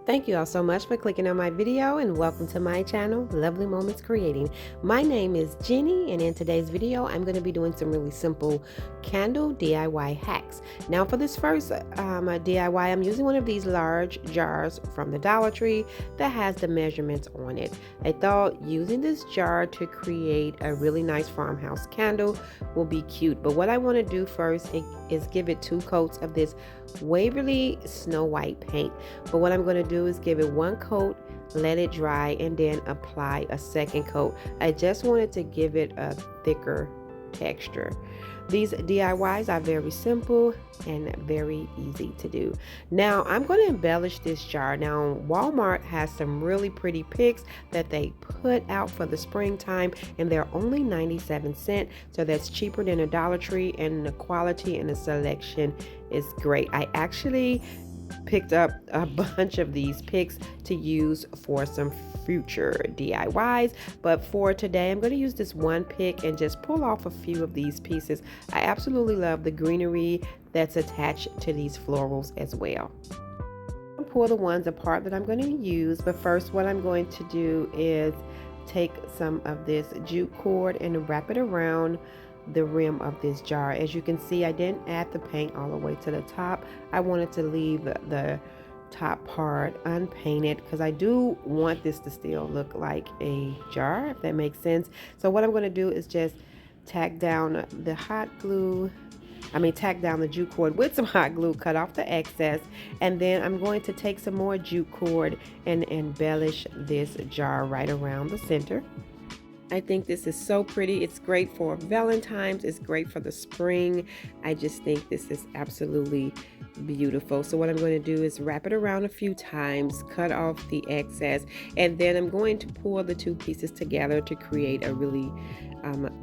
Thank you all so much for clicking on my video and welcome to my channel, Lovely Moments Creating. My name is Jenny and in today's video, I'm going to be doing some really simple candle DIY hacks. Now for this first DIY, I'm using one of these large jars from the Dollar Tree that has the measurements on it. I thought using this jar to create a really nice farmhouse candle will be cute, but what I want to do first is give it 2 coats of this Waverly Snow White paint. But what I'm going to do is give it 1 coat, let it dry, and then apply a 2nd coat. I just wanted to give it a thicker texture. These DIYs are very simple and very easy to do. Now I'm going to embellish this jar. Now Walmart has some really pretty picks that they put out for the springtime and they're only 97 cents, so that's cheaper than a Dollar Tree, and the quality and the selection is great. I actually picked up a bunch of these picks to use for some future DIYs, but for today I'm going to use this one pick and just pull off a few of these pieces. I absolutely love the greenery that's attached to these florals as well. I'll pull the ones apart that I'm going to use, but first what I'm going to do is take some of this jute cord and wrap it around the rim of this jar. As you can see, I didn't add the paint all the way to the top. I wanted to leave the top part unpainted because I do want this to still look like a jar, if that makes sense. So what I'm going to do is just tack down the jute cord with some hot glue, cut off the excess, and then I'm going to take some more jute cord and embellish this jar right around the center. I think this is so pretty. It's great for Valentine's. It's great for the spring. I just think this is absolutely beautiful. So what I'm going to do is wrap it around a few times, cut off the excess, and then I'm going to pour the 2 pieces together to create a really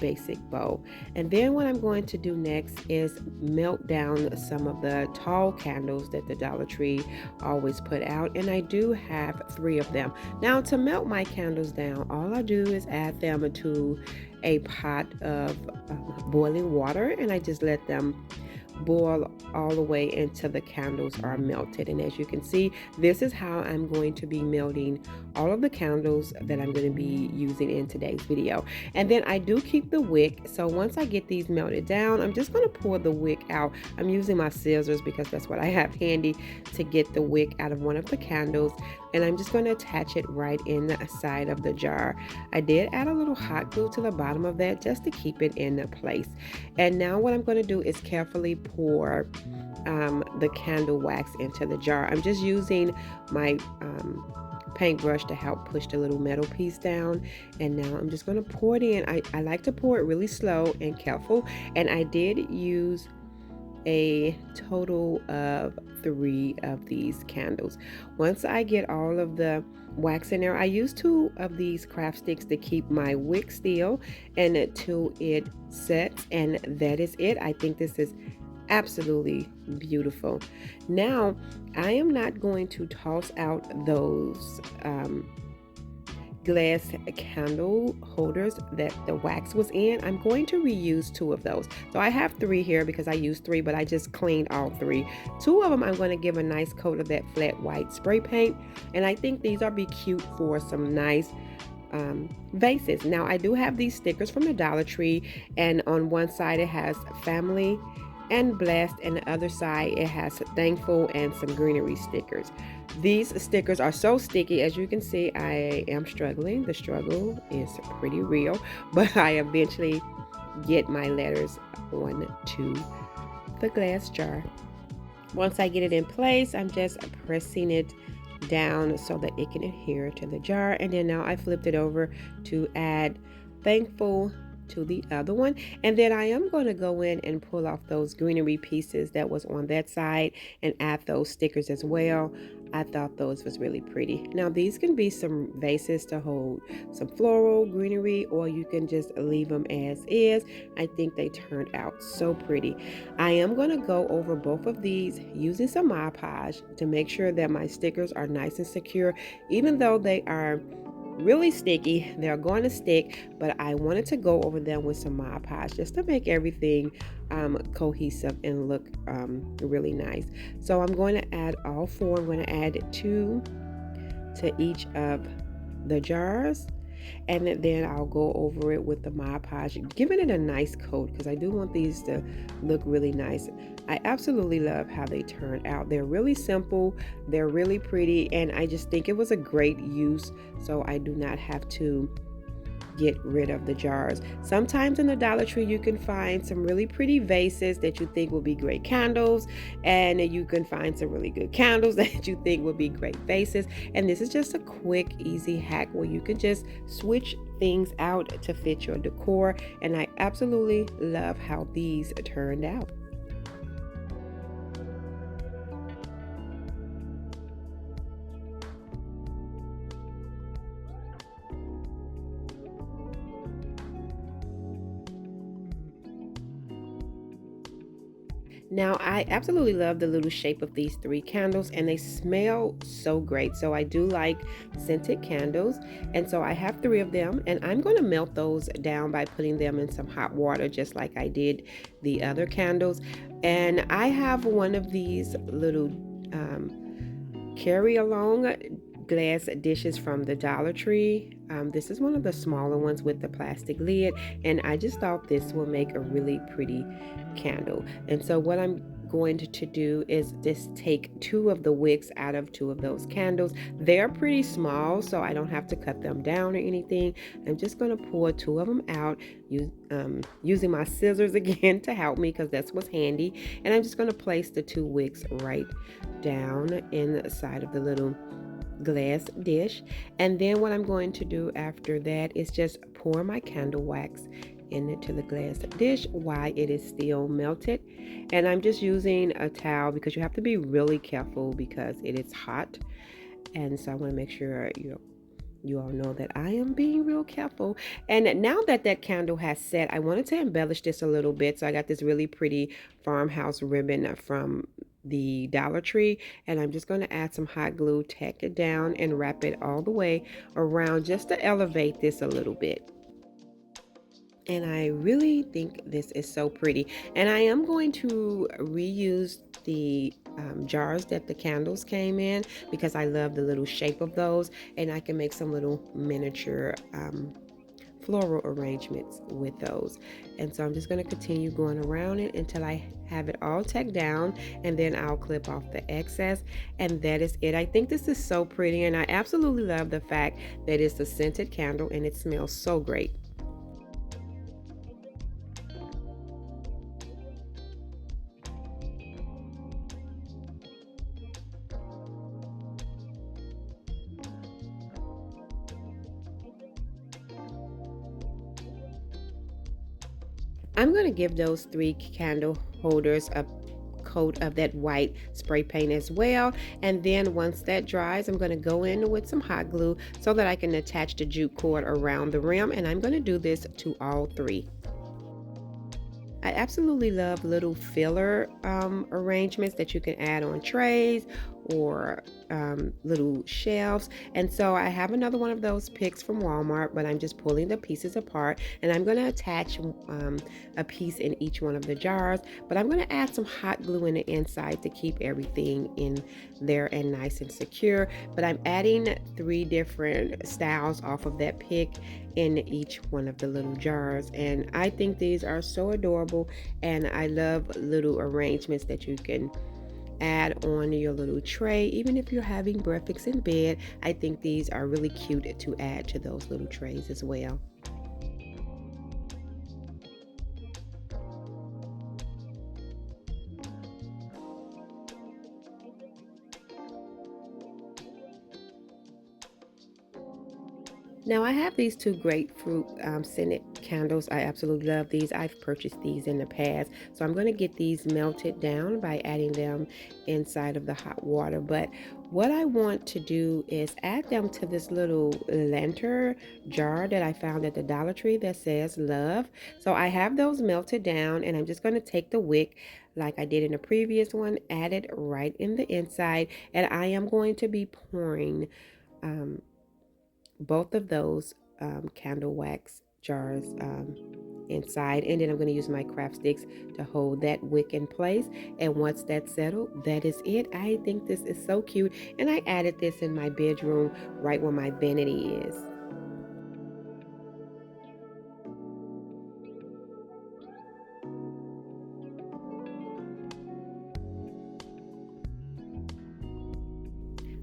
basic bow. And then what I'm going to do next is melt down some of the tall candles that the Dollar Tree always put out, and I do have 3 of them. Now to melt my candles down, all I do is add them to a pot of boiling water, and I just let them boil all the way until the candles are melted. And as you can see, this is how I'm going to be melting all of the candles that I'm going to be using in today's video. And then I do keep the wick, so once I get these melted down, I'm just going to pour the wick out. I'm using my scissors because that's what I have handy to get the wick out of one of the candles, and I'm just going to attach it right in the side of the jar. I did add a little hot glue to the bottom of that just to keep it in place. And now what I'm going to do is carefully pour the candle wax into the jar. I'm just using my paintbrush to help push the little metal piece down, and now I'm just going to pour it in. I like to pour it really slow and careful, and I did use a total of 3 of these candles. Once I get all of the wax in there, I use 2 of these craft sticks to keep my wick still and until it sets, and that is it. I think this is absolutely beautiful. Now I am not going to toss out those glass candle holders that the wax was in. I'm going to reuse 2 of those. So I have 3 here because I used 3, but I just cleaned all 3. 2 of them I'm going to give a nice coat of that flat white spray paint, and I think these are be cute for some nice vases. Now I do have these stickers from the Dollar Tree, and on one side it has family and blessed, and the other side it has thankful and some greenery stickers. These stickers are so sticky. As you can see, I am struggling. The struggle is pretty real, but I eventually get my letters onto the glass jar. Once I get it in place, I'm just pressing it down so that it can adhere to the jar, and then now I flipped it over to add thankful to the other one, and then I am going to go in and pull off those greenery pieces that was on that side and add those stickers as well. I thought those was really pretty. Now these can be some vases to hold some floral greenery, or you can just leave them as is. I think they turned out so pretty. I am going to go over both of these using some Mod Podge to make sure that my stickers are nice and secure. Even though they are really sticky, they're going to stick, but I wanted to go over them with some Mod Podge just to make everything cohesive and look really nice. So I'm going to add all 4. I'm going to add 2 to each of the jars, and then I'll go over it with the Mod Podge, giving it a nice coat because I do want these to look really nice. I absolutely love how they turned out. They're really simple, they're really pretty, and I just think it was a great use, so I do not have to get rid of the jars. Sometimes in the Dollar Tree you can find some really pretty vases that you think will be great candles, and you can find some really good candles that you think will be great vases. And this is just a quick, easy hack where you can just switch things out to fit your decor. And I absolutely love how these turned out. Now, I absolutely love the little shape of these three candles, and they smell so great. So I do like scented candles. And so I have three of them, and I'm going to melt those down by putting them in some hot water, just like I did the other candles. And I have one of these little carry along glass dishes from the Dollar Tree. This is one of the smaller ones with the plastic lid, and I just thought this will make a really pretty candle. And so what I'm going to do is just take two of the wicks out of two of those candles. They're pretty small, so I don't have to cut them down or anything. I'm just going to pour two of them out, using my scissors again to help me because that's what's handy. And I'm just going to place the two wicks right down inside of the little glass dish. And then what I'm going to do after that is just pour my candle wax into the glass dish while it is still melted. And I'm just using a towel because you have to be really careful because it is hot. And so I want to make sure you all know that I am being real careful. And now that that candle has set, I wanted to embellish this a little bit. So I got this really pretty farmhouse ribbon from the Dollar Tree, and I'm just going to add some hot glue, tack it down, and wrap it all the way around just to elevate this a little bit. And I really think this is so pretty. And I am going to reuse the jars that the candles came in because I love the little shape of those, and I can make some little miniature floral arrangements with those. And so I'm just going to continue going around it until I have it all tacked down, and then I'll clip off the excess, and that is it. I think this is so pretty, and I absolutely love the fact that it's a scented candle and it smells so great. I'm going to give those three candle holders a coat of that white spray paint as well. And then once that dries, I'm going to go in with some hot glue so that I can attach the jute cord around the rim. And I'm going to do this to all three. I absolutely love little filler arrangements that you can add on trays or little shelves. And so I have another one of those picks from Walmart, but I'm just pulling the pieces apart, and I'm going to attach a piece in each one of the jars. But I'm going to add some hot glue in the inside to keep everything in there and nice and secure. But I'm adding three different styles off of that pick in each one of the little jars, and I think these are so adorable. And I love little arrangements that you can add on your little tray. Even if you're having breakfast in bed, I think these are really cute to add to those little trays as well. Now I have these two grapefruit scented candles. I absolutely love these. I've purchased these in the past. So I'm going to get these melted down by adding them inside of the hot water. But what I want to do is add them to this little lantern jar that I found at the Dollar Tree that says love. So I have those melted down, and I'm just going to take the wick like I did in the previous one, add it right in the inside, and I am going to be pouring both of those candle wax jars inside. And then I'm going to use my craft sticks to hold that wick in place. And once that's settled, that is it. I think this is so cute. And I added this in my bedroom right where my vanity is.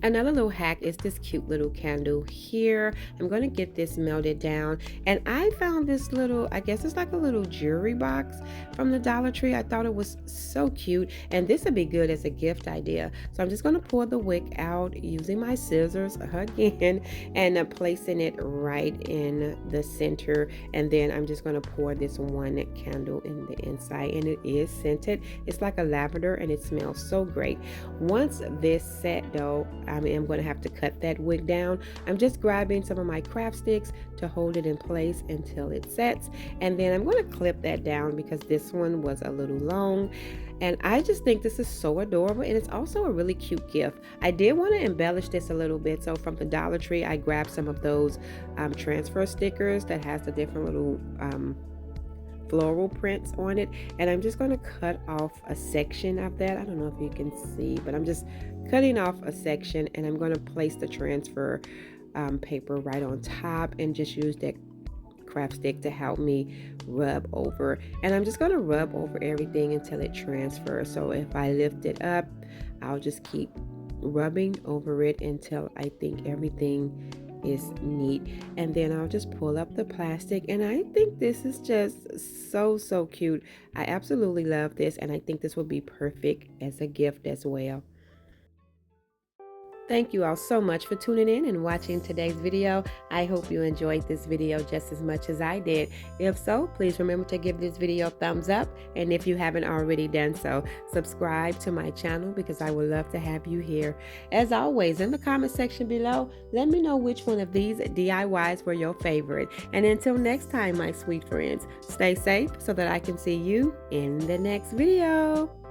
Another little hack is this cute little candle here. I'm going to get this melted down. And I found this little, I guess it's like a little jewelry box from the Dollar Tree. I thought it was so cute. And this would be good as a gift idea. So I'm just going to pour the wick out using my scissors again and placing it right in the center. And then I'm just going to pour this one candle in the inside. And it is scented. It's like a lavender and it smells so great. Once this set though, I'm going to have to cut that wick down. I'm just grabbing some of my craft sticks to hold it in place until it sets. And then I'm going to clip that down because this one was a little long. And I just think this is so adorable, and it's also a really cute gift. I did want to embellish this a little bit. So from the Dollar Tree, I grabbed some of those transfer stickers that has the different little floral prints on it, and I'm just going to cut off a section of that. I don't know if you can see, but I'm just cutting off a section, and I'm going to place the transfer paper right on top and just use that craft stick to help me rub over. And I'm just going to rub over everything until it transfers. So if I lift it up, I'll just keep rubbing over it until I think everything is neat, and then I'll just pull up the plastic. And I think this is just so cute. I absolutely love this, and I think this will be perfect as a gift as well. Thank you all so much for tuning in and watching today's video. I hope you enjoyed this video just as much as I did. If so, please remember to give this video a thumbs up. And if you haven't already done so, subscribe to my channel because I would love to have you here. As always, in the comment section below, let me know which one of these DIYs were your favorite. And until next time, my sweet friends, stay safe so that I can see you in the next video.